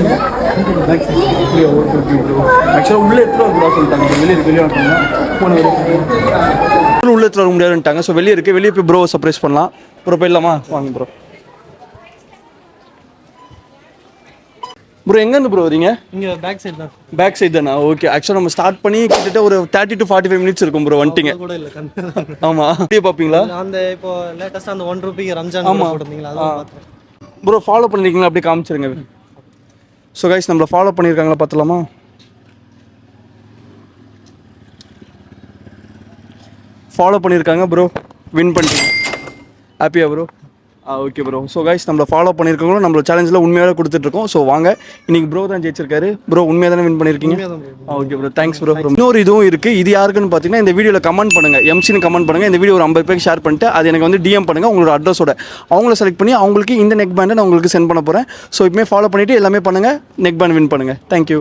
சொல்லிட்டீங்க ஆக்சுவலாக உள்ளே எடுத்துகிட்டு வரக்கூடாது சொல்லிட்டாங்க. வெளியே வரணும்னா உள்ளே எடுத்துகிட்டு வர முடியாதுன்ட்டாங்க. ஸோ வெளியே இருக்குது, வெளியே போய் ப்ரோ சர்ப்ரைஸ் பண்ணலாம். ப்ரோ போயிடலாமா? வாங்க ப்ரோ. ப்ரோ எங்கேருந்து ப்ரோ வரீங்க? இங்கே பேக் சைடு தான். பேக் சைடு தானா? ஓகே. ஆக்சுவலாக நம்ம ஸ்டார்ட் பண்ணி கிட்டத்தட்ட ஒரு 30 to 45 மினிட்ஸ் இருக்கும் ப்ரோ. வந்துட்டீங்க கூட இல்லை கம்மி. ஆமாம். அப்படியே பார்ப்பீங்களா? அந்த இப்போ லேட்டஸ்ட்டாக அந்த ₹1 ரம்ஜான் போட்டிருந்தீங்களா? அதுவும் பார்த்தேன் ப்ரோ. ஃபாலோ பண்ணிருக்கீங்களா? அப்படியே காமிச்சிருங்க. ஸோ கைஸ் நம்மளை ஃபாலோ பண்ணியிருக்காங்களா பார்த்துலாமா? ஃபாலோ பண்ணியிருக்காங்க ப்ரோ. வின் பண்ணிட்டீங்க. ஹாப்பியா bro? Okay bro. So guys நம்மளை ஃபாலோ பண்ணியிருக்கவங்களும் நம்மளோட சேலஞ்சில் உண்மையாக கொடுத்துட்ருக்கோம். ஸோ வாங்க, இன்றைக்கி ப்ரோ தான் ஜெயிச்சிருக்காரு. ப்ரோ உண்மையாக தானே வின் பண்ணியிருக்கீங்க? Okay bro, thanks bro. இன்னொரு இதுவும் இருக்குது. இது யாருக்குன்னு பார்த்தீங்கன்னா இந்த வீடியோவில் கமெண்ட் பண்ணுங்கள், எம்சின்னு கமெண்ட் பண்ணுங்கள். இந்த வீடியோ ஒரு 50 பேருக்கு ஷேர் பண்ணிட்டு அது எனக்கு வந்து டிஎம் பண்ணுங்கள் உங்களோட அட்ரஸோட. அவங்கள செலக்ட் பண்ணி அவங்களுக்கு இந்த நெக் பேண்டை நான் உங்களுக்கு சென்ட் பண்ண போகிறேன். ஸோ இப்போமே ஃபாலோ பண்ணிவிட்டு எல்லாமே பண்ணுங்கள், நெக் பேண்ட் வின் பண்ணுங்கள். தேங்க்யூ.